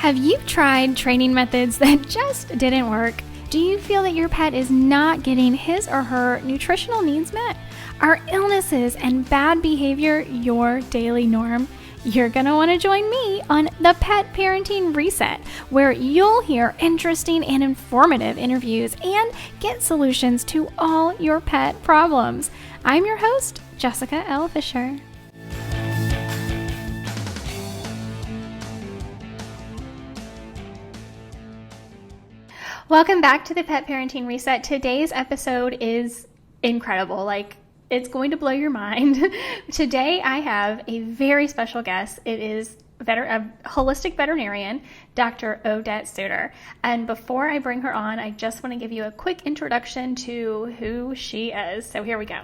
Have you tried training methods that just didn't work? Do you feel that your pet is not getting his or her nutritional needs met? Are illnesses and bad behavior your daily norm? You're going to want to join me on the Pet Parenting Reset, where you'll hear interesting and informative interviews and get solutions to all your pet problems. I'm your host, Jessica L. Fisher. Welcome back to the Pet Parenting Reset. Today's episode is incredible. It's going to blow your mind. Today I have a very special guest. It is a holistic veterinarian, Dr. Odette Suter. And before I bring her on, I just want to give you a quick introduction to who she is. So here we go.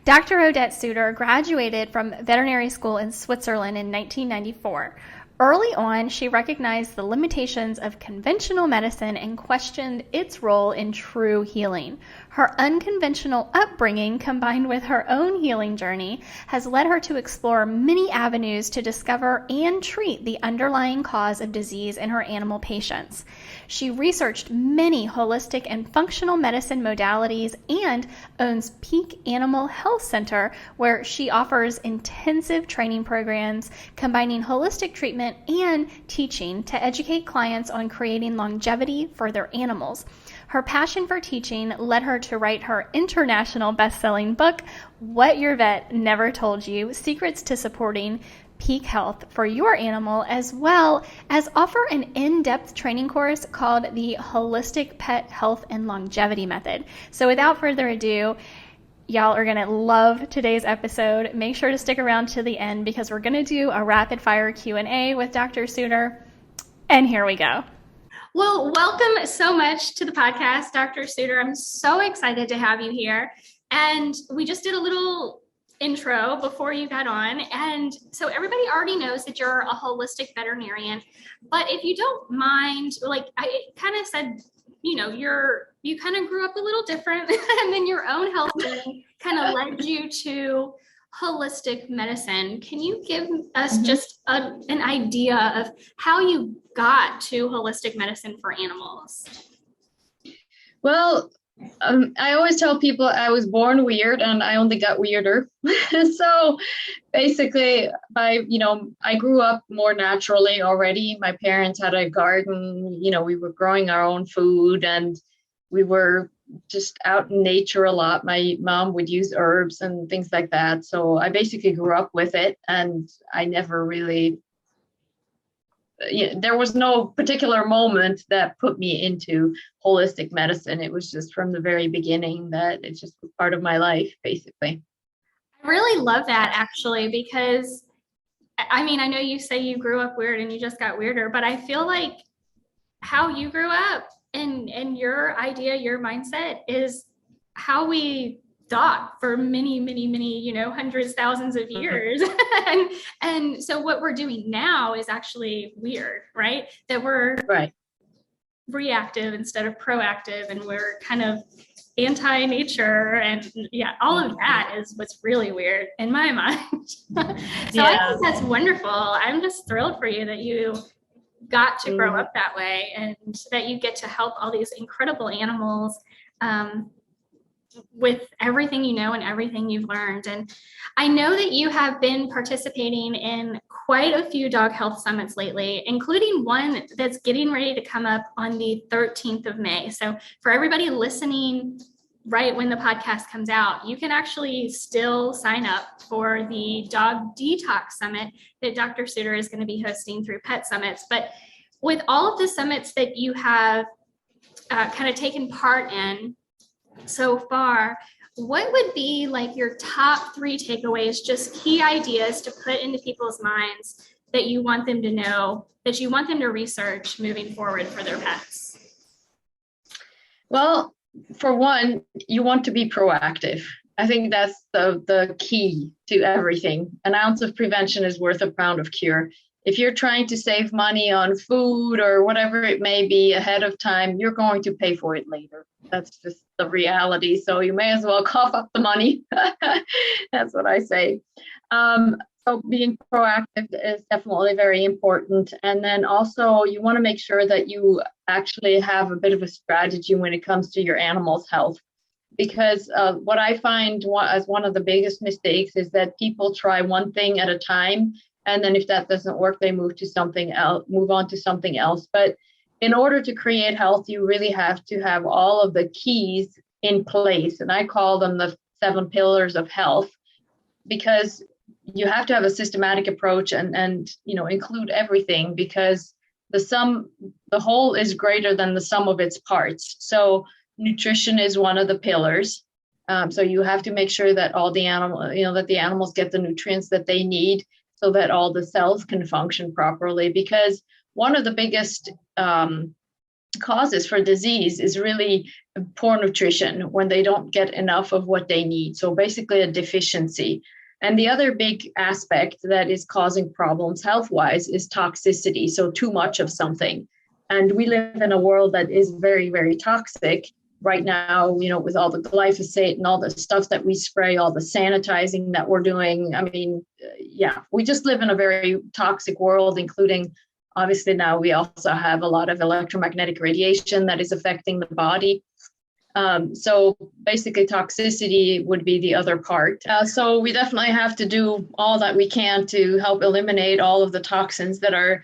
Dr. Odette Suter graduated from veterinary school in Switzerland in 1994. Early on, she recognized the limitations of conventional medicine and questioned its role in true healing. Her unconventional upbringing, combined with her own healing journey, has led her to explore many avenues to discover and treat the underlying cause of disease in her animal patients. She researched many holistic and functional medicine modalities and owns Peak Animal Health Center, where she offers intensive training programs combining holistic treatment and teaching to educate clients on creating longevity for their animals. Her passion for teaching led her to write her international best-selling book, What Your Vet Never Told You: Secrets to Supporting Peak Health for Your Animal, as well as offer an in-depth training course called the Holistic Pet Health and Longevity Method. So without further ado, y'all are going to love today's episode. Make sure to stick around to the end because we're going to do a rapid-fire Q&A with Dr. Suter. And here we go. Well, welcome so much to the podcast, Dr. Suter. I'm so excited to have you here. And we just did a little intro before you got on. And so everybody already knows that you're a holistic veterinarian. But if you don't mind, I kind of said, you kind of grew up a little different and then your own health journey kind of led you to holistic medicine. Can you give us just an idea of how you got to holistic medicine for animals? Well, I always tell people I was born weird and I only got weirder. So basically, I grew up more naturally already. My parents had a garden, we were growing our own food and we were just out in nature a lot. My mom would use herbs and things like that. So I basically grew up with it and I never really, there was no particular moment that put me into holistic medicine. It was just from the very beginning that it just was part of my life, basically. I really love that actually, because I know you say you grew up weird and you just got weirder, but I feel like how you grew up and your idea, your mindset is how we thought for many, many, many, hundreds, thousands of years. and so what we're doing now is actually weird, right? That we're reactive instead of proactive, and we're kind of anti-nature, and all of that is what's really weird in my mind. So I think that's wonderful. I'm just thrilled for you that you got to grow up that way and that you get to help all these incredible animals with everything you know and everything you've learned. And I know that you have been participating in quite a few dog health summits lately, including one that's getting ready to come up on the 13th of May. So for everybody listening right when the podcast comes out, you can actually still sign up for the Dog Detox Summit that Dr. Suter is going to be hosting through Pet Summits. But with all of the summits that you have kind of taken part in so far, what would be your top 3 takeaways, just key ideas to put into people's minds that you want them to know, that you want them to research moving forward for their pets? Well, for one, you want to be proactive. I think that's the key to everything. An ounce of prevention is worth a pound of cure. If you're trying to save money on food or whatever it may be ahead of time, you're going to pay for it later. That's just the reality. So you may as well cough up the money. That's what I say. So being proactive is definitely very important. And then also you want to make sure that you actually have a bit of a strategy when it comes to your animal's health. Because what I find as one of the biggest mistakes is that people try one thing at a time. And then if that doesn't work, they move on to something else. But in order to create health, you really have to have all of the keys in place. And I call them the 7 pillars of health, because you have to have a systematic approach and include everything, because the whole is greater than the sum of its parts. So nutrition is one of the pillars. So you have to make sure that all the animals get the nutrients that they need so that all the cells can function properly. Because one of the biggest causes for disease is really poor nutrition, when they don't get enough of what they need. So basically a deficiency. And the other big aspect that is causing problems health-wise is toxicity. So too much of something. And we live in a world that is very, very toxic right now, with all the glyphosate and all the stuff that we spray, all the sanitizing that we're doing. I mean, we just live in a very toxic world, including, obviously now we also have a lot of electromagnetic radiation that is affecting the body. So basically toxicity would be the other part. So we definitely have to do all that we can to help eliminate all of the toxins that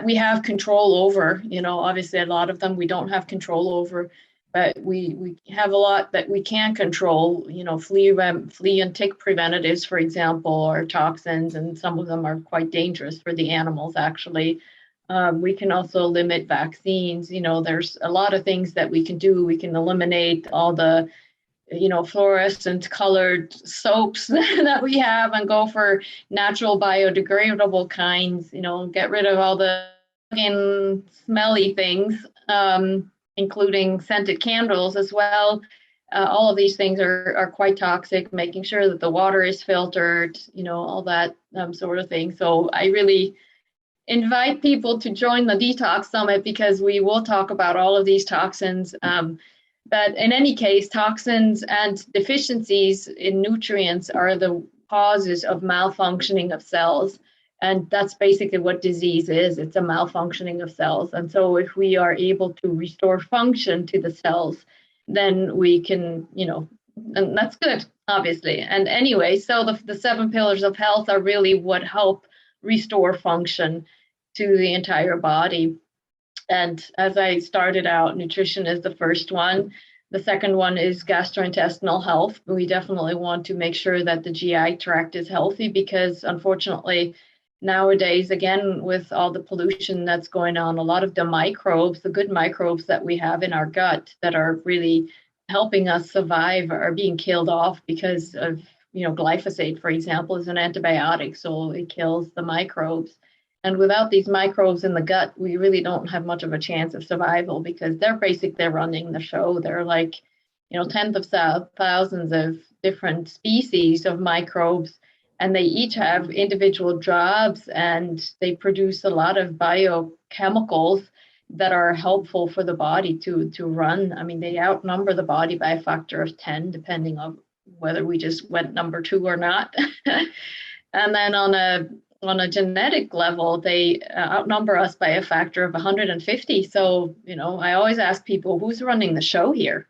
we have control over. Obviously a lot of them we don't have control over, but we have a lot that we can control. Flea and tick preventatives, for example, are toxins, and some of them are quite dangerous for the animals, actually. We can also limit vaccines. There's a lot of things that we can do. We can eliminate all the, fluorescent colored soaps that we have and go for natural biodegradable kinds, get rid of all the smelly things, including scented candles as well. All of these things are quite toxic, making sure that the water is filtered, all that sort of thing. So I really invite people to join the Detox Summit, because we will talk about all of these toxins. But in any case, toxins and deficiencies in nutrients are the causes of malfunctioning of cells. And that's basically what disease is. It's a malfunctioning of cells. And so if we are able to restore function to the cells, then we can, and that's good, obviously. And anyway, so the 7 pillars of health are really what help restore function to the entire body. And as I started out, nutrition is the first one. The second one is gastrointestinal health. We definitely want to make sure that the GI tract is healthy, because unfortunately nowadays, again, with all the pollution that's going on, a lot of the good microbes that we have in our gut that are really helping us survive are being killed off because of, glyphosate, for example, is an antibiotic, so it kills the microbes. And without these microbes in the gut, we really don't have much of a chance of survival, because they're running the show. They're like, tens of thousands of different species of microbes, and they each have individual jobs, and they produce a lot of biochemicals that are helpful for the body to run. I mean, they outnumber the body by a factor of 10, depending on whether we just went number 2 or not. And then on a genetic level, they outnumber us by a factor of 150. So, I always ask people, who's running the show here?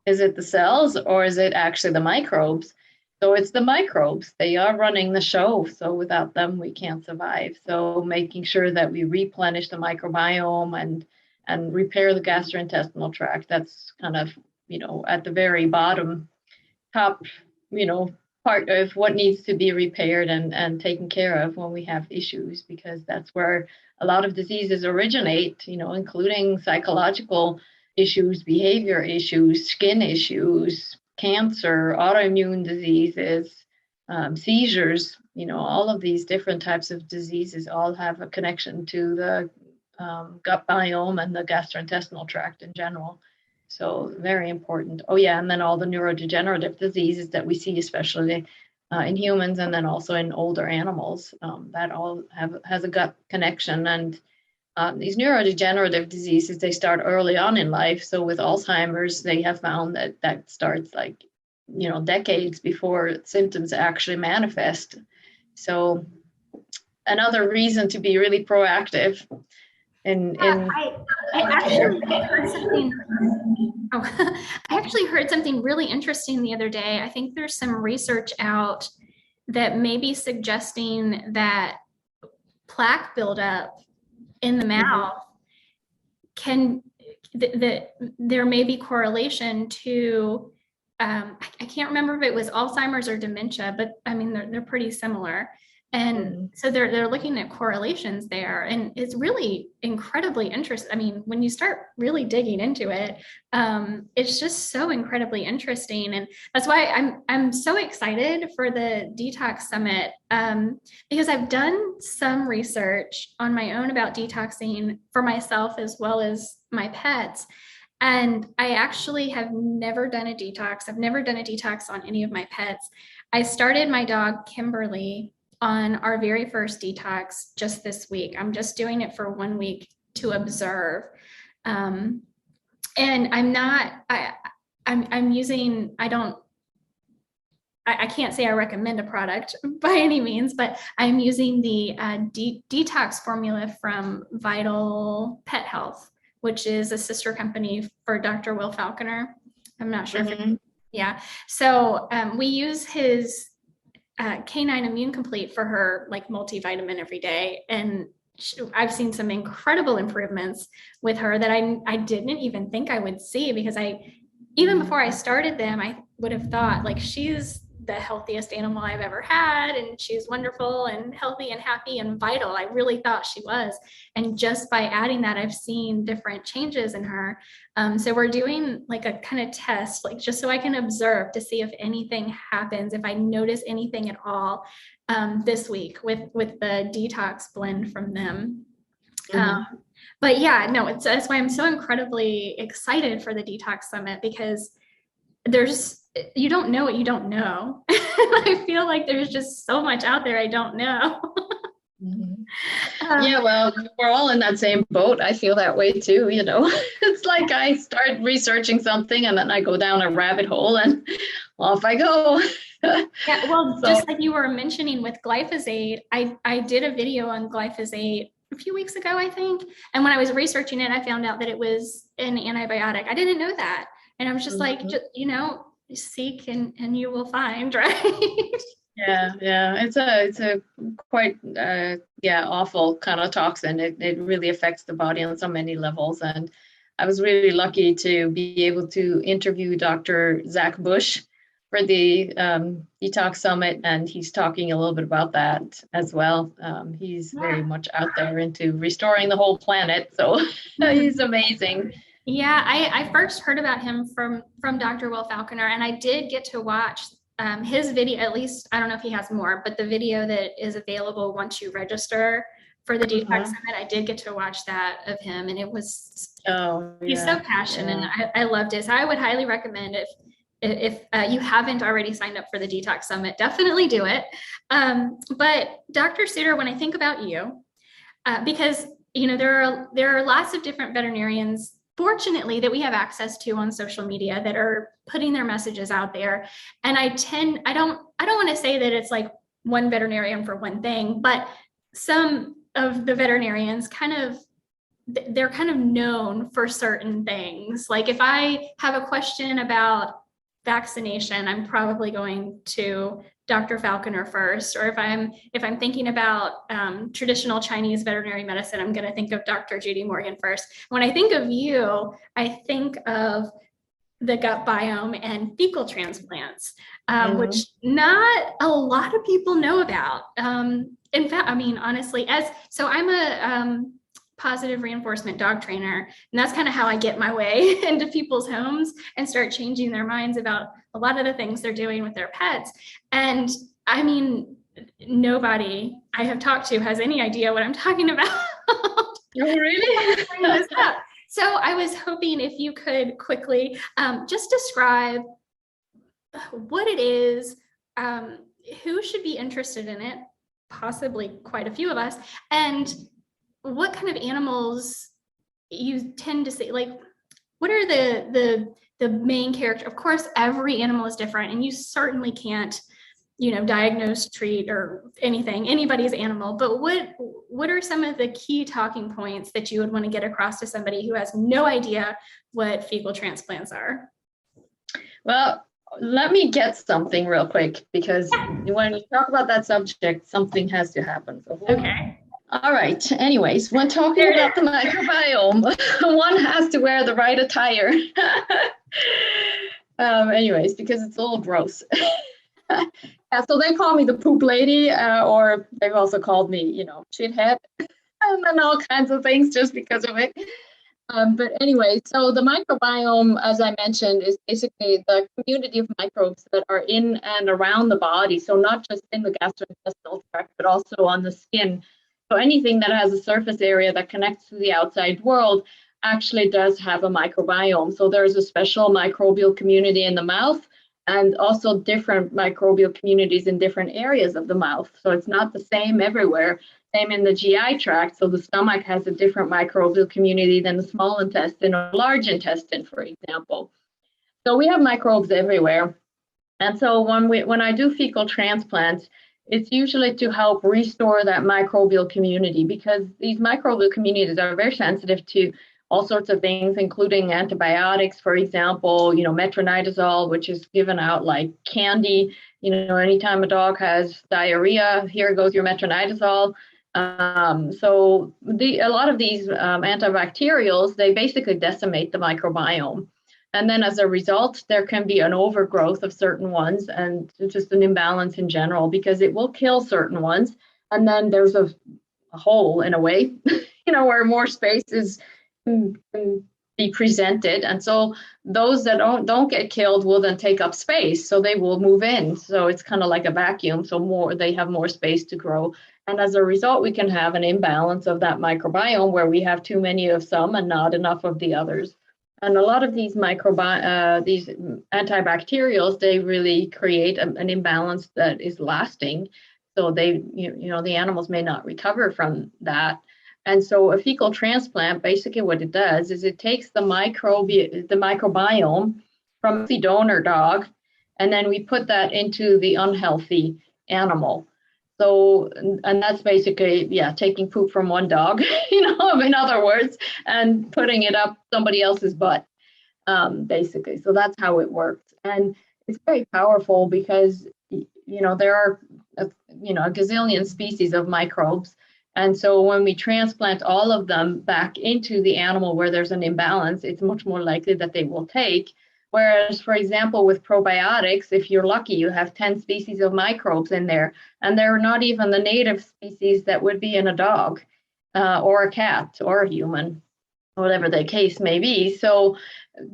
Is it the cells, or is it actually the microbes? So it's the microbes. They are running the show. So without them, we can't survive. So making sure that we replenish the microbiome and repair the gastrointestinal tract, that's kind of, at the very top, part of what needs to be repaired and taken care of when we have issues, because that's where a lot of diseases originate, including psychological issues, behavior issues, skin issues, cancer, autoimmune diseases, seizures, all of these different types of diseases all have a connection to the gut biome and the gastrointestinal tract in general. So very important. Oh yeah, and then all the neurodegenerative diseases that we see, especially in humans, and then also in older animals, that all has a gut connection. And these neurodegenerative diseases, they start early on in life. So with Alzheimer's, they have found that starts decades before symptoms actually manifest. So another reason to be really proactive in I actually heard something. Oh, I actually heard something really interesting the other day. I think there's some research out that may be suggesting that plaque buildup in the mouth can that there may be correlation to I can't remember if it was Alzheimer's or dementia, but I mean they're pretty similar. And so they're looking at correlations there, and it's really incredibly interesting. I mean, when you start really digging into it, it's just so incredibly interesting, and that's why I'm so excited for the Detox Summit, because I've done some research on my own about detoxing for myself as well as my pets. And I actually have never done a detox. I've never done a detox on any of my pets. I started my dog, Kimberly, on our very first detox just this week. I'm just doing it for 1 week to observe. And I'm not, I'm using, I can't say I recommend a product by any means, but I'm using the detox formula from Vital Pet Health, which is a sister company for Dr. Will Falconer. I'm not sure if yeah. So we use his Canine Immune Complete for her like multivitamin every day. And I've seen some incredible improvements with her that I didn't even think I would see, because even before I started them, I would have thought like she's the healthiest animal I've ever had, and she's wonderful and healthy and happy and vital. I really thought she was. And just by adding that, I've seen different changes in her. So we're doing like a kind of test, like just so I can observe to see if anything happens, if I notice anything at all, this week with the detox blend from them. But yeah, no, that's why I'm so incredibly excited for the Detox Summit, because you don't know what you don't know. I feel like there's just so much out there I don't know. Yeah, well, we're all in that same boat. I feel that way too, you know. It's like I start researching something and then I go down a rabbit hole and off I go. Yeah, well, just like you were mentioning with glyphosate, I did a video on glyphosate a few weeks ago, I think. And when I was researching it, I found out that it was an antibiotic. I didn't know that. And I was just like, you know, seek and you will find, right? Yeah. It's a quite awful kind of toxin. It really affects the body on so many levels. And I was really lucky to be able to interview Dr. Zach Bush for the Detox Summit, and he's talking a little bit about that as well. He's very much out there into restoring the whole planet, so he's amazing. Yeah, I first heard about him from Dr. Will Falconer, and I did get to watch his video. At least I don't know if he has more, but the video that is available once you register for the Detox Summit, I did get to watch that of him, and it was he's so passionate, and I loved it. So I would highly recommend if you haven't already signed up for the Detox Summit, definitely do it. But Dr. Suter, when I think about you, because you know there are lots of different veterinarians, fortunately, that we have access to on social media that are putting their messages out there. And I don't want to say that it's like one veterinarian for one thing, but some of the veterinarians they're kind of known for certain things. Like if I have a question about vaccination, I'm probably going to Dr. Falconer first. Or if I'm thinking about traditional Chinese veterinary medicine, I'm going to think of Dr. Judy Morgan first. When I think of you, I think of the gut biome and fecal transplants, which not a lot of people know about. In fact, I mean, honestly, I'm a positive reinforcement dog trainer, and that's kind of how I get my way into people's homes and start changing their minds about a lot of the things they're doing with their pets. And I mean, nobody I have talked to has any idea what I'm talking about. Oh, really? So I was hoping if you could quickly just describe what it is, who should be interested in it, possibly quite a few of us, and what kind of animals you tend to see. Like, what are the main character? Of course, every animal is different, and you certainly can't diagnose, treat, or anybody's animal. But what are some of the key talking points that you would want to get across to somebody who has no idea what fecal transplants are? Well, let me get something real quick, because when you talk about that subject, something has to happen. So Okay. all right. Anyways, when talking about the microbiome, one has to wear the right attire. Anyways, because it's a little gross. Yeah, so they call me the poop lady, or they've also called me, shithead, and then all kinds of things just because of it. But anyway, so the microbiome, as I mentioned, is basically the community of microbes that are in and around the body. So not just in the gastrointestinal tract, but also on the skin. So anything that has a surface area that connects to the outside world actually does have a microbiome. So there's a special microbial community in the mouth, and also different microbial communities in different areas of the mouth. So it's not the same everywhere. Same in the GI tract. So the stomach has a different microbial community than the small intestine or large intestine, for example. So we have microbes everywhere. And so when I do fecal transplants, it's usually to help restore that microbial community, because these microbial communities are very sensitive to all sorts of things, including antibiotics, for example, metronidazole, which is given out like candy. Anytime a dog has diarrhea, here goes your metronidazole. So a lot of these antibacterials, they basically decimate the microbiome. And then as a result, there can be an overgrowth of certain ones and just an imbalance in general, because it will kill certain ones. And then there's a hole in a way, where more space can be presented. And so those that don't get killed will then take up space. So they will move in. So it's kind of like a vacuum. So they have more space to grow. And as a result, we can have an imbalance of that microbiome, where we have too many of some and not enough of the others. And a lot of these these antibacterials, they really create an imbalance that is lasting. So the animals may not recover from that. And so a fecal transplant, basically what it does is it takes the microbiome from the donor dog, and then we put that into the unhealthy animal. So, and that's basically, taking poop from one dog, in other words, and putting it up somebody else's butt, basically. So that's how it works. And it's very powerful because, there are, a gazillion species of microbes. And so when we transplant all of them back into the animal where there's an imbalance, it's much more likely that they will take. Whereas, for example, with probiotics, if you're lucky, you have 10 species of microbes in there, and they're not even the native species that would be in a dog or a cat or a human, whatever the case may be. So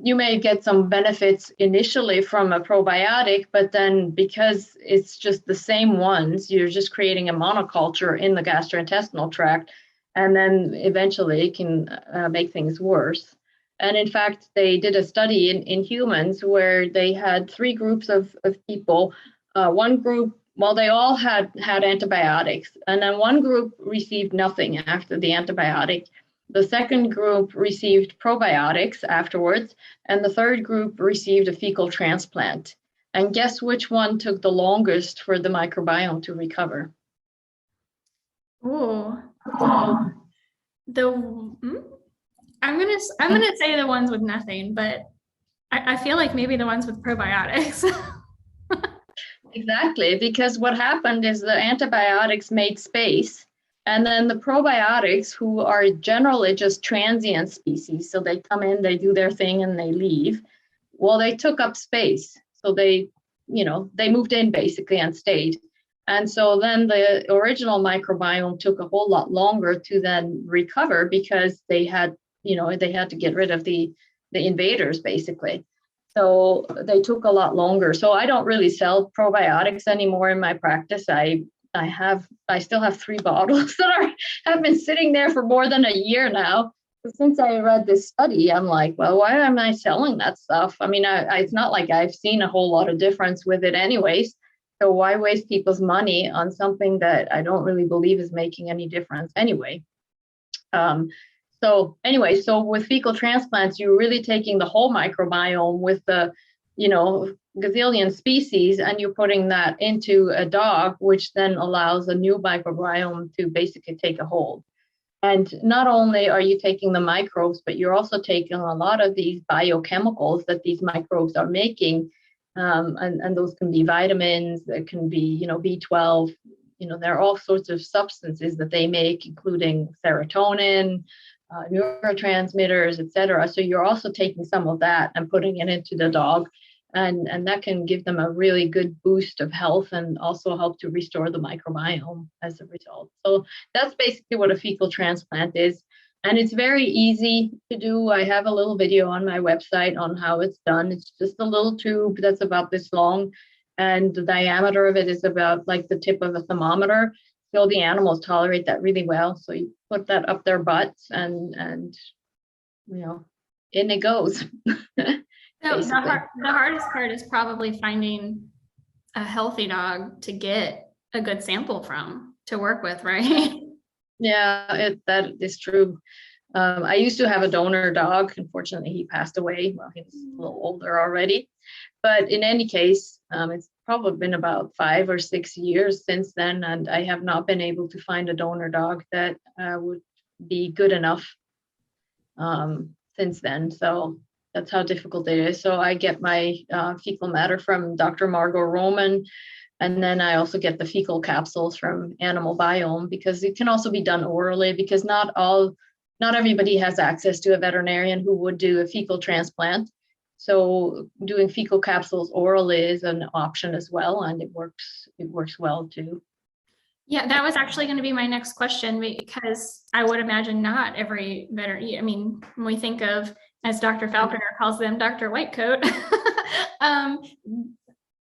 you may get some benefits initially from a probiotic, but then because it's just the same ones, you're just creating a monoculture in the gastrointestinal tract, and then eventually it can make things worse. And in fact, they did a study in humans where they had three groups of people. One group, well, they all had antibiotics, and then one group received nothing after the antibiotic. The second group received probiotics afterwards, and the third group received a fecal transplant. And guess which one took the longest for the microbiome to recover? Oh, I'm gonna say the ones with nothing, but I feel like maybe the ones with probiotics. Exactly, because what happened is the antibiotics made space, and then the probiotics, who are generally just transient species, so they come in, they do their thing, and they leave. Well, they took up space, so they moved in basically and stayed. And so then the original microbiome took a whole lot longer to then recover, because they had to get rid of the invaders basically. So they took a lot longer. So I don't really sell probiotics anymore in my practice. I still have 3 bottles that have been sitting there for more than a year now. But since I read this study, I'm like, well, why am I selling that stuff? I mean, it's not like I've seen a whole lot of difference with it anyways. So why waste people's money on something that I don't really believe is making any difference anyway? So with fecal transplants, you're really taking the whole microbiome with the gazillion species, and you're putting that into a dog, which then allows a new microbiome to basically take a hold. And not only are you taking the microbes, but you're also taking a lot of these biochemicals that these microbes are making. And those can be vitamins, that can be, B12, there are all sorts of substances that they make, including serotonin, neurotransmitters, etc. So you're also taking some of that and putting it into the dog. And that can give them a really good boost of health and also help to restore the microbiome as a result. So that's basically what a fecal transplant is. And it's very easy to do. I have a little video on my website on how it's done. It's just a little tube that's about this long, and the diameter of it is about like the tip of a thermometer. So the animals tolerate that really well. So you put that up their butts and in it goes. So the hardest part is probably finding a healthy dog to get a good sample from to work with, right? Yeah, that is true. I used to have a donor dog. Unfortunately, he passed away. Well, he was a little older already. But in any case, it's probably been about 5 or 6 years since then, and I have not been able to find a donor dog that would be good enough since then. So that's how difficult it is. So I get my fecal matter from Dr. Margot Roman, and then I also get the fecal capsules from Animal Biome, because it can also be done orally, because not everybody has access to a veterinarian who would do a fecal transplant. So doing fecal capsules orally is an option as well, and it works well too. Yeah, that was actually going to be my next question, because I would imagine not every veterinarian, I mean, when we think of, as Dr. Falconer calls them, Dr. Whitecoat,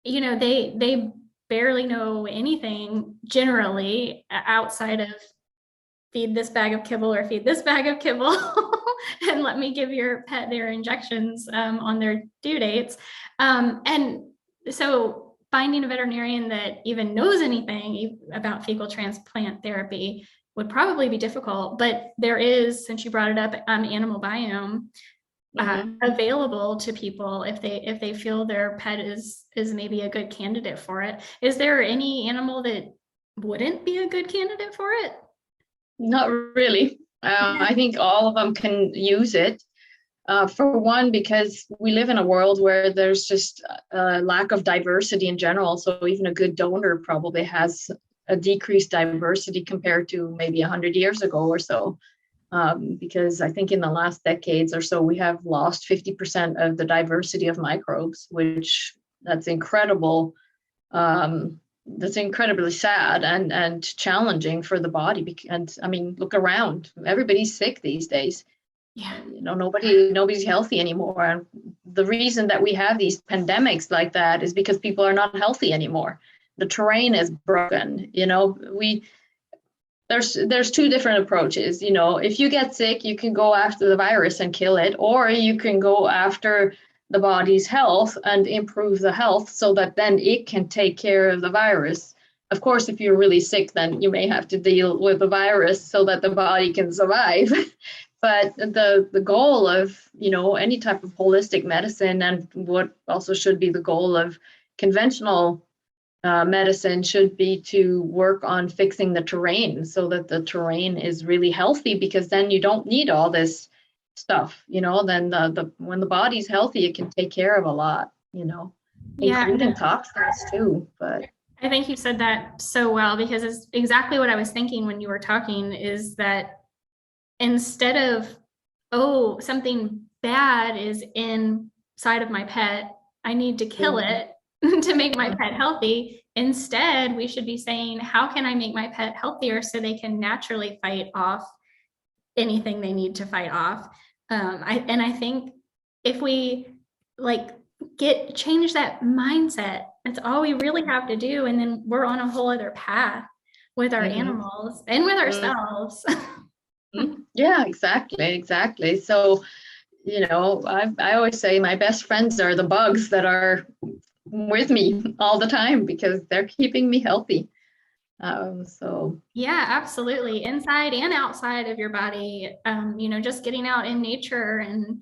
they barely know anything generally outside of feed this bag of kibble or feed this bag of kibble and let me give your pet their injections on their due dates. And so finding a veterinarian that even knows anything about fecal transplant therapy would probably be difficult, but there is, since you brought it up, Animal Biome available to people if they feel their pet is maybe a good candidate for it. Is there any animal that wouldn't be a good candidate for it? Not really. I think all of them can use it. For one, because we live in a world where there's just a lack of diversity in general. So even a good donor probably has a decreased diversity compared to maybe 100 years ago or so. Because I think in the last decades or so, we have lost 50% of the diversity of microbes, which that's incredible. That's incredibly sad and challenging for the body. And I mean, look around, everybody's sick these days. Yeah. Nobody's healthy anymore. And the reason that we have these pandemics like that is because people are not healthy anymore. The terrain is broken. There's two different approaches. If you get sick, you can go after the virus and kill it, or you can go after the body's health and improve the health so that then it can take care of the virus. Of course, if you're really sick, then you may have to deal with the virus so that the body can survive. But the goal of, any type of holistic medicine, and what also should be the goal of conventional medicine, should be to work on fixing the terrain so that the terrain is really healthy, because then you don't need all this stuff, then when the body's healthy, it can take care of a lot, including toxins too. But I think you said that so well, because it's exactly what I was thinking when you were talking, is that instead of, something bad is inside of my pet, I need to kill it to make my pet healthy. Instead, we should be saying, how can I make my pet healthier so they can naturally fight off anything they need to fight off? I think if we change that mindset, that's all we really have to do. And then we're on a whole other path with our animals and with ourselves. Yeah, exactly. So, I always say my best friends are the bugs that are with me all the time, because they're keeping me healthy. So yeah, absolutely. Inside and outside of your body, just getting out in nature and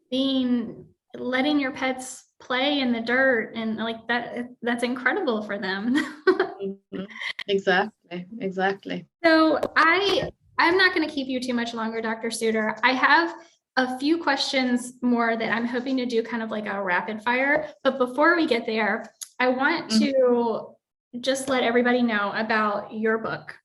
being letting your pets play in the dirt and like that's incredible for them. Mhm. Exactly. So I'm not going to keep you too much longer, Dr. Suter. I have a few questions more that I'm hoping to do kind of like a rapid fire. But before we get there, I want Mhm. to just let everybody know about your book,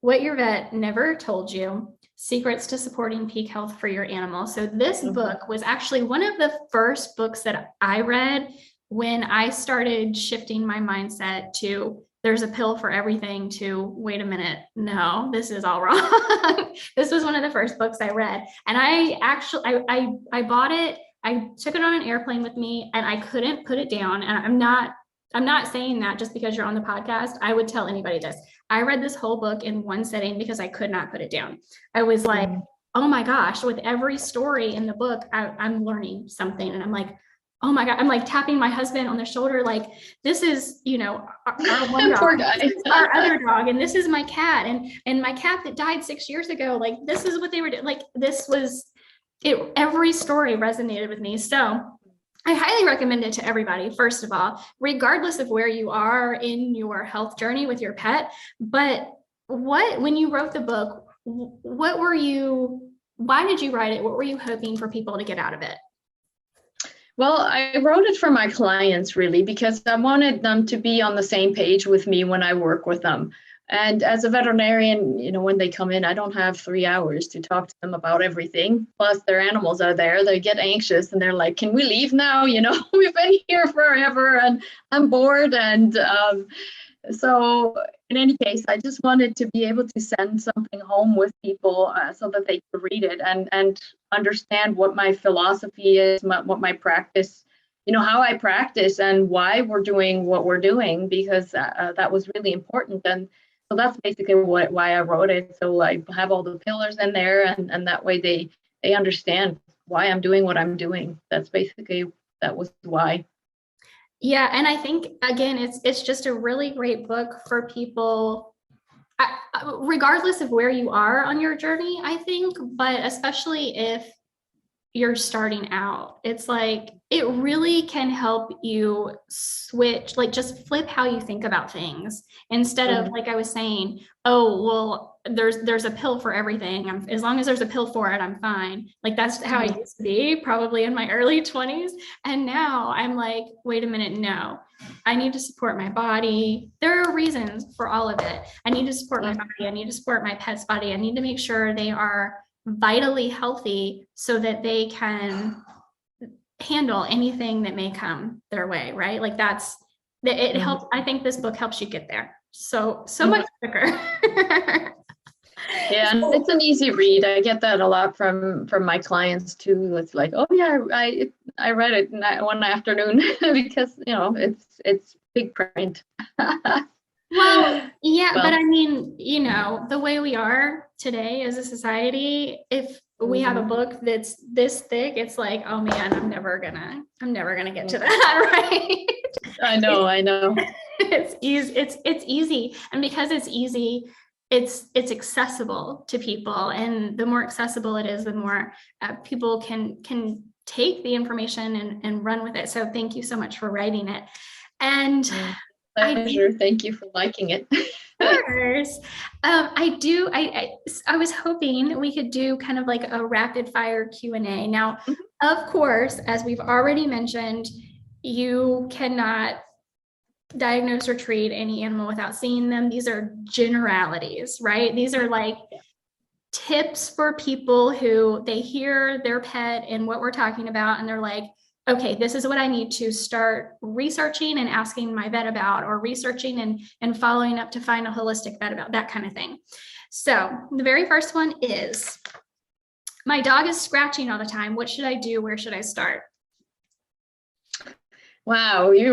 What Your Vet Never Told You: Secrets to Supporting Peak Health for Your Animal. So this book was actually one of the first books that I read when I started shifting my mindset to there's a pill for everything to wait a minute, no, this is all wrong. This was one of the first books I read. And I bought it, I took it on an airplane with me and I couldn't put it down. And I'm not saying that just because you're on the podcast. I would tell anybody this. I read this whole book in one sitting because I could not put it down. I was like, oh my gosh, with every story in the book, I'm learning something. And I'm like, oh my God, I'm like tapping my husband on the shoulder, like, this is, our one dog, Poor guy. this is our other dog, and this is my cat, and my cat that died 6 years ago. Like, this is what they were doing. Like, this was it. Every story resonated with me. So I highly recommend it to everybody, first of all, regardless of where you are in your health journey with your pet. But when you wrote the book, why did you write it? What were you hoping for people to get out of it? Well, I wrote it for my clients really because I wanted them to be on the same page with me when I work with them. And as a veterinarian, when they come in, I don't have 3 hours to talk to them about everything. Plus, their animals are there. They get anxious and they're like, can we leave now? We've been here forever and I'm bored. And so in any case, I just wanted to be able to send something home with people so that they could read it and understand what my philosophy is, what my practice, how I practice and why we're doing what we're doing, because that was really important. And so that's basically why I wrote it. So I have all the pillars in there, and that way they understand why I'm doing what I'm doing. That was why. Yeah, and I think again, it's just a really great book for people, regardless of where you are on your journey, I think, but especially if you're starting out. It's like it really can help you switch, like just flip how you think about things instead of like I was saying, oh, well, there's a pill for everything. As long as there's a pill for it, I'm fine. Like that's how I used to be probably in my early 20s. And now I'm like, wait a minute, no. I need to support my body. There are reasons for all of it. I need to support my body. I need to support my pet's body. I need to make sure they are vitally healthy so that they can handle anything that may come their way, right? Like it helps. I think this book helps you get there so much quicker. Yeah, and it's an easy read. I get that a lot from my clients too. It's like, oh yeah, I read it one afternoon because it's big print. Well, yeah, but I mean, the way we are today as a society, if we have a book that's this thick, it's like, oh man, I'm never gonna get to that, right? I know. It's easy. It's easy, and because it's easy, it's accessible to people, and the more accessible it is, the more people can take the information and run with it. So thank you so much for writing it. And pleasure. Thank you for liking it. course. I was hoping we could do kind of like a rapid fire Q&A. Now, of course, as we've already mentioned, you cannot diagnose or treat any animal without seeing them. These are generalities, right? These are like tips for people who they hear their pet and what we're talking about, and they're like, okay, this is what I need to start researching and asking my vet about, or researching and following up to find a holistic vet about, that kind of thing. So the very first one is, my dog is scratching all the time. What should I do? Where should I start? Wow, you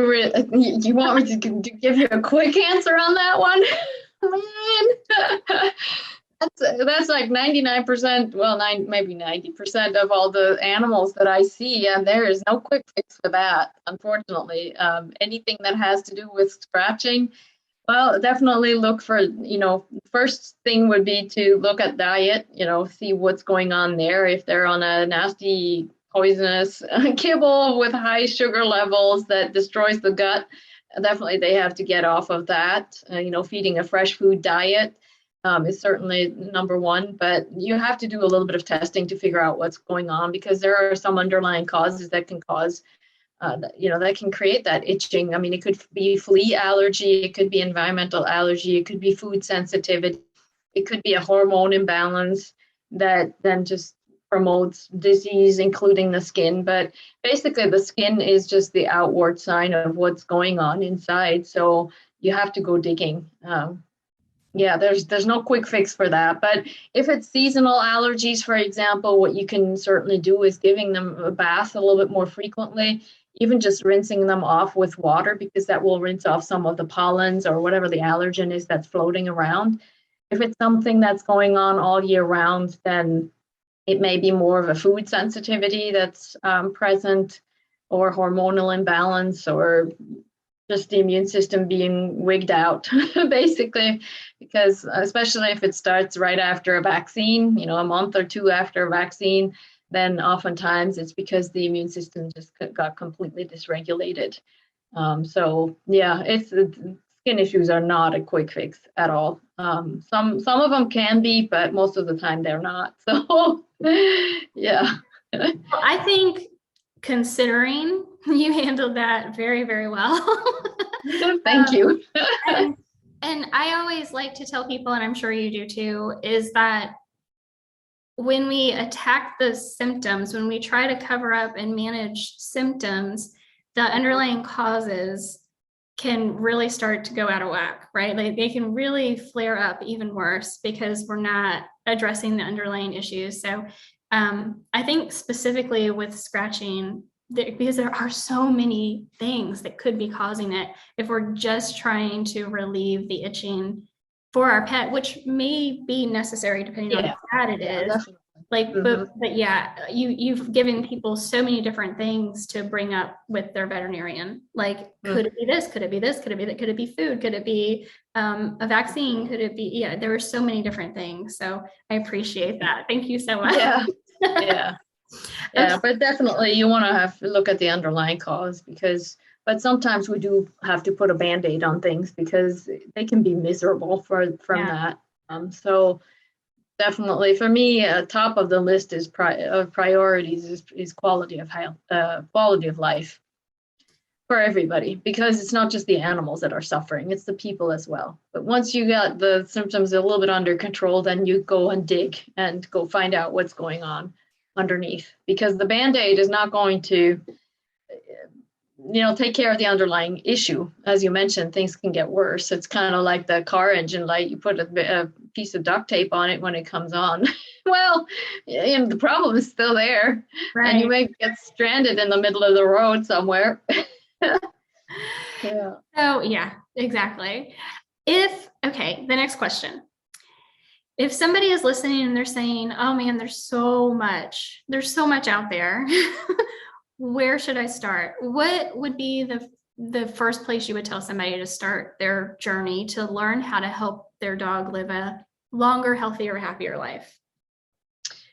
want me to give you a quick answer on that one? Man. That's like 99%, well, maybe 90% of all the animals that I see, and there is no quick fix for that, unfortunately. Anything that has to do with scratching, well, definitely look for, first thing would be to look at diet, see what's going on there. If they're on a nasty poisonous kibble with high sugar levels that destroys the gut. Definitely they have to get off of that. Feeding a fresh food diet is certainly number one, but you have to do a little bit of testing to figure out what's going on, because there are some underlying causes that can cause that can create that itching. I mean, it could be flea allergy, it could be environmental allergy, it could be food sensitivity, it could be a hormone imbalance that then just promotes disease, including the skin. But basically, the skin is just the outward sign of what's going on inside. So you have to go digging. Yeah, there's no quick fix for that. But if it's seasonal allergies, for example, what you can certainly do is giving them a bath a little bit more frequently, even just rinsing them off with water, because that will rinse off some of the pollens or whatever the allergen is that's floating around. If it's something that's going on all year round, then it may be more of a food sensitivity that's present, or hormonal imbalance, or just the immune system being wigged out, basically, because especially if it starts right after a vaccine, a month or two after a vaccine, then oftentimes it's because the immune system just got completely dysregulated. So yeah, skin issues are not a quick fix at all. Some of them can be, but most of the time they're not. So yeah. I think, considering, you handled that very, very well. Thank you. And I always like to tell people, and I'm sure you do too, is that when we attack the symptoms, when we try to cover up and manage symptoms, the underlying causes can really start to go out of whack, right? They can really flare up even worse because we're not addressing the underlying issues. So I think specifically with scratching, because there are so many things that could be causing it, if we're just trying to relieve the itching for our pet, which may be necessary depending on how bad it is. Definitely. But yeah, you've given people so many different things to bring up with their veterinarian. Like, could it be this? Could it be this? Could it be that? Could it be food? Could it be a vaccine? Could it be? Yeah, there were so many different things. So I appreciate that. Thank you so much. Yeah. Yeah. Yeah, but definitely you want to have to look at the underlying cause, but sometimes we do have to put a Band-Aid on things because they can be miserable from that. So definitely for me, top of the list is priorities is quality of health, quality of life for everybody, because it's not just the animals that are suffering, it's the people as well. But once you got the symptoms a little bit under control, then you go and dig and go find out what's going on underneath, because the Band-Aid is not going to take care of the underlying issue. As you mentioned, things can get worse. It's kind of like the car engine light. You put a piece of duct tape on it when it comes on. Well, the problem is still there, right? And you may get stranded in the middle of the road somewhere. Yeah. Oh yeah, exactly. The next question. If somebody is listening and they're saying, oh man, there's so much out there, where should I start? What would be the first place you would tell somebody to start their journey to learn how to help their dog live a longer, healthier, happier life?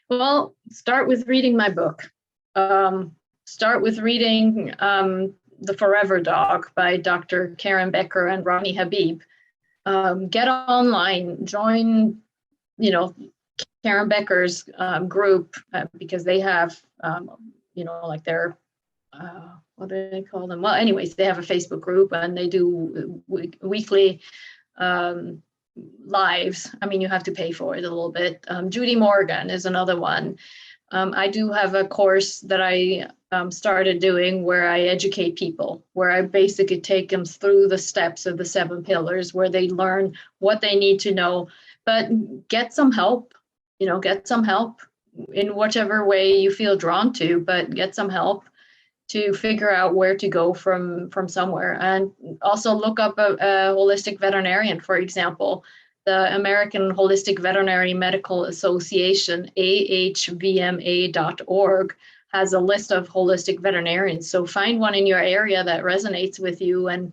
Well, start with reading my book. Start with reading The Forever Dog by Dr. Karen Becker and Ronnie Habib. Get online, join Karen Becker's group, because they have, like their, what do they call them? Well, anyways, they have a Facebook group and they do weekly lives. I mean, you have to pay for it a little bit. Judy Morgan is another one. I do have a course that I started doing where I educate people, where I basically take them through the steps of the 7 pillars, where they learn what they need to know. But get some help, get some help in whichever way you feel drawn to, but get some help to figure out where to go from somewhere. And also look up a holistic veterinarian, for example. The American Holistic Veterinary Medical Association, ahvma.org, has a list of holistic veterinarians. So find one in your area that resonates with you and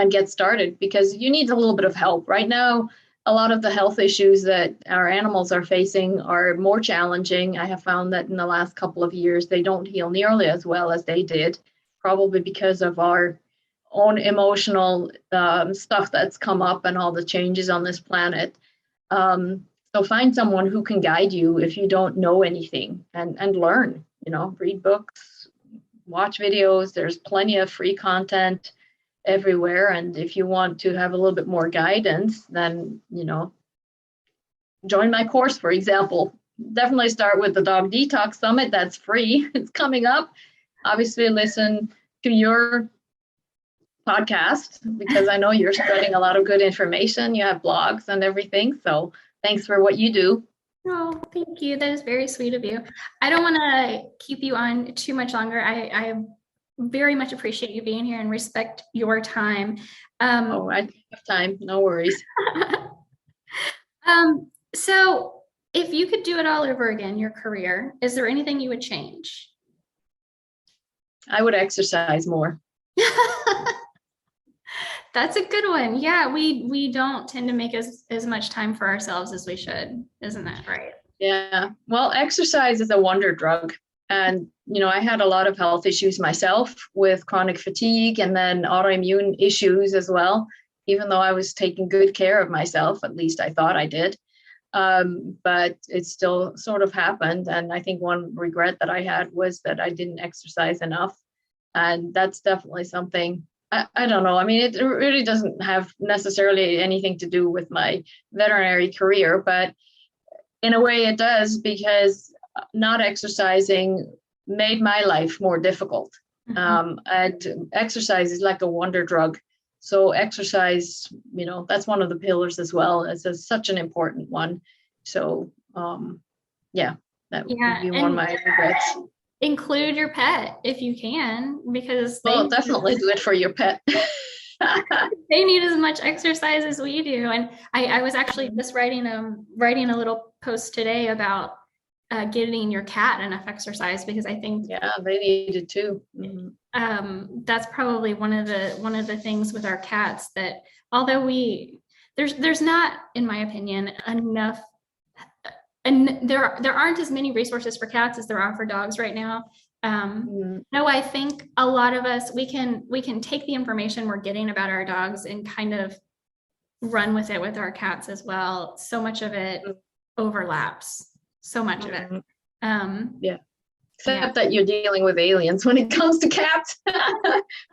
get started, because you need a little bit of help. Right now, a lot of the health issues that our animals are facing are more challenging. I have found that in the last couple of years, they don't heal nearly as well as they did, probably because of our own emotional stuff that's come up and all the changes on this planet. So find someone who can guide you if you don't know anything, and learn, read books, watch videos. There's plenty of free content everywhere. And if you want to have a little bit more guidance, then, join my course, for example. Definitely start with the Dog Detox Summit. That's free. It's coming up. Obviously, listen to your podcast, because I know you're spreading a lot of good information. You have blogs and everything. So thanks for what you do. Oh, thank you. That is very sweet of you. I don't want to keep you on too much longer. I very much appreciate you being here and respect your time. I have time. No worries. So if you could do it all over again, your career, is there anything you would change? I would exercise more. That's a good one. Yeah, we don't tend to make as much time for ourselves as we should. Isn't that right? Yeah. Well, exercise is a wonder drug. And, I had a lot of health issues myself with chronic fatigue and then autoimmune issues as well, even though I was taking good care of myself. At least I thought I did. But it still sort of happened. And I think one regret that I had was that I didn't exercise enough. And that's definitely something, I don't know. I mean, it really doesn't have necessarily anything to do with my veterinary career, but in a way it does, because not exercising made my life more difficult. Mm-hmm. And exercise is like a wonder drug. So exercise, that's one of the pillars as well. It's such an important one. So that would be one of my regrets. Include your pet if you can, because definitely do it for your pet. They need as much exercise as we do. And I was actually just writing a little post today about getting your cat enough exercise, because I think they need it too. Mm-hmm. That's probably one of the things with our cats, that although there's not, in my opinion, enough, and there aren't as many resources for cats as there are for dogs right now. No, I think a lot of us, we can take the information we're getting about our dogs and kind of run with it with our cats as well. So much of it overlaps. So much of it. Except that you're dealing with aliens when it comes to cats.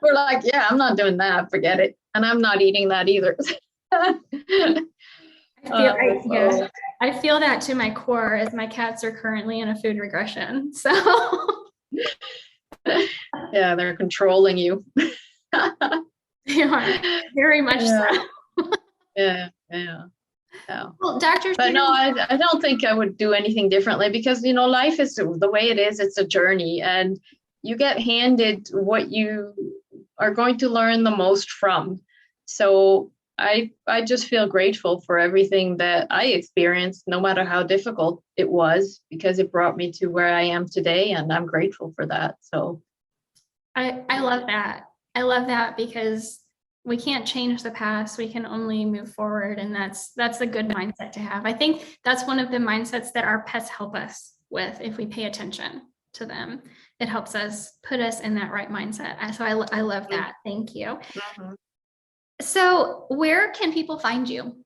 We're like, I'm not doing that. Forget it. And I'm not eating that either. I feel that to my core, as my cats are currently in a food regression. So they're controlling you. They are, very much so. Yeah. Well, Dr. But no, I don't think I would do anything differently, because life is the way it is. It's a journey, and you get handed what you are going to learn the most from. So I just feel grateful for everything that I experienced, no matter how difficult it was, because it brought me to where I am today, and I'm grateful for that. So I love that. I love that, because we can't change the past. We can only move forward. And that's a good mindset to have. I think that's one of the mindsets that our pets help us with. If we pay attention to them, it helps us put us in that right mindset. So I love that. Thank you. Mm-hmm. So where can people find you?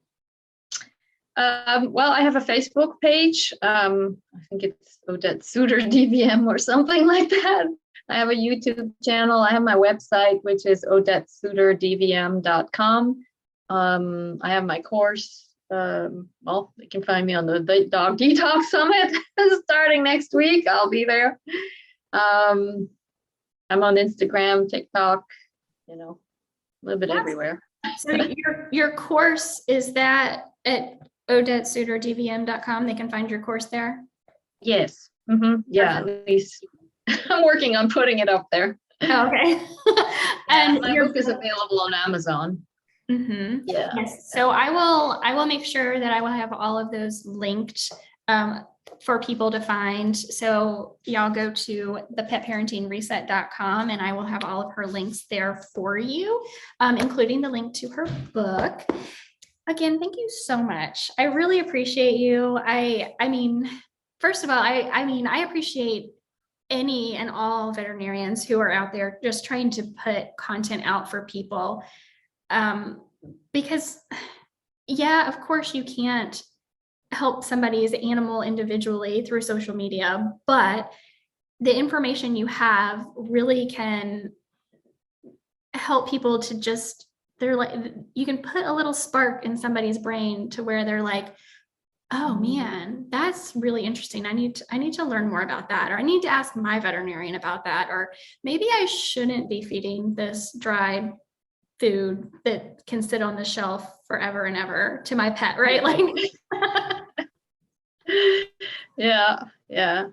Well, I have a Facebook page. I think it's Odette Suter DVM or something like that. I have a YouTube channel. I have my website, which is odettesuterdvm.com. I have my course. You can find me on the Dog Detox Summit starting next week. I'll be there. I'm on Instagram, TikTok, a little bit everywhere. So your course, is that at odettesuterdvm.com? They can find your course there? Yes. Mm-hmm. Yeah, at least I'm working on putting it up there. Oh, okay. And my book is available on Amazon. Mm-hmm. Yeah. Yes. So I will make sure that I will have all of those linked for people to find. So y'all go to thepetparentingreset.com, and I will have all of her links there for you, including the link to her book. Again, thank you so much. I really appreciate you. I mean, first of all, I appreciate any and all veterinarians who are out there just trying to put content out for people. Um, because yeah, of course you can't help somebody's animal individually through social media, but the information you have really can help people to just, they're like, you can put a little spark in somebody's brain to where they're like, oh man, that's really interesting. I need to learn more about that, or I need to ask my veterinarian about that, or maybe I shouldn't be feeding this dried food that can sit on the shelf forever and ever to my pet, right? Like, Yeah, yeah,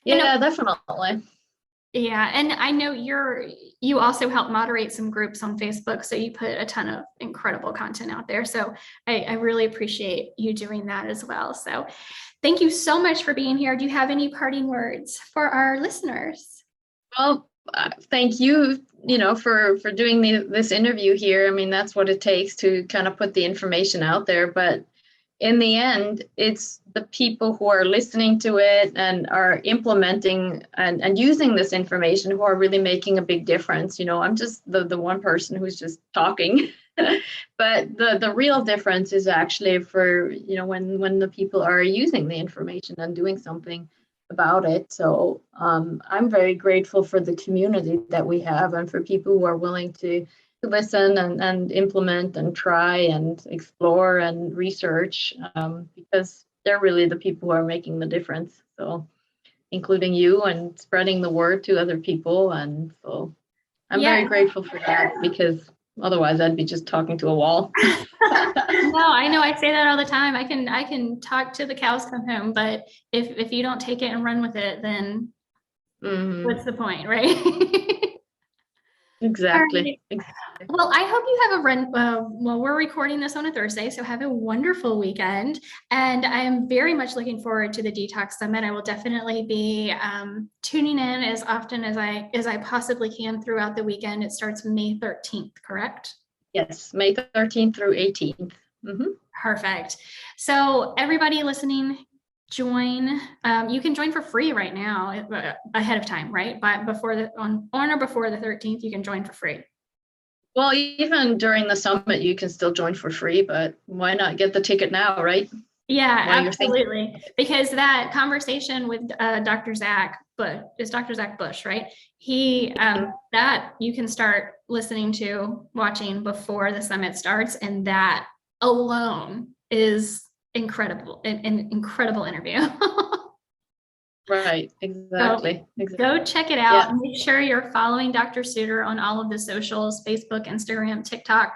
you know, yeah, definitely. yeah, and I know you also help moderate some groups on Facebook, so you put a ton of incredible content out there. So I really appreciate you doing that as well. So thank you so much for being here. Do you have any parting words for our listeners? Well, thank you, for doing this interview here. I mean, that's what it takes to kind of put the information out there. But in the end, it's the people who are listening to it and are implementing and using this information who are really making a big difference. I'm just the one person who's just talking. But the real difference is actually for, when the people are using the information and doing something about it. So I'm very grateful for the community that we have and for people who are willing to listen and implement and try and explore and research, because they're really the people who are making the difference. So including you and spreading the word to other people. And so I'm very Yeah, grateful for that, because otherwise I'd be just talking to a wall. no, I know I say that all the time. I can talk to the cows come home, but if you don't take it and run with it, then Hmm. what's the point, right? All Exactly. right. Well, I hope you have a run. Well, we're recording this on a Thursday, so have a wonderful weekend. And I am very much looking forward to the Detox Summit. I will definitely be tuning in as often as I possibly can throughout the weekend. It starts May 13th, correct? Yes, May 13th through 18th. Hmm. Perfect. So everybody listening, join. You can join for free right now ahead of time, right? But before on or before the 13th, you can join for free. Well, even during the summit, you can still join for free, but why not get the ticket now, right? Yeah, While you're thinking. absolutely. Because that conversation with Dr. Zach, but is Dr. Zach Bush, right? He that you can start listening to, watching before the summit starts, and that alone is incredible, an incredible interview. Right, So exactly. Exactly. go check it Yeah. out. Make sure you're following Dr. Suter on all of the socials, Facebook, Instagram, TikTok,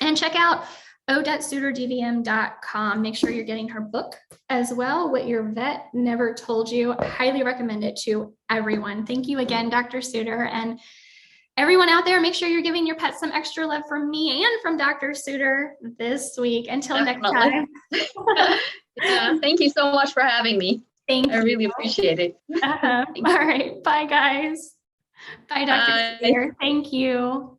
and check out OdetteSuterDVM.com. Make sure you're getting her book as well, What Your Vet Never Told You. I highly recommend it to everyone. Thank you again, Dr. Suter. And everyone out there, make sure you're giving your pet some extra love from me and from Dr. Suter this week. Until next Definitely. time. Yeah, thank you so much for having me. Thank I you. really appreciate it. All Thank you. right. Bye, guys. Bye, Dr. Bye. Suter. Thank you.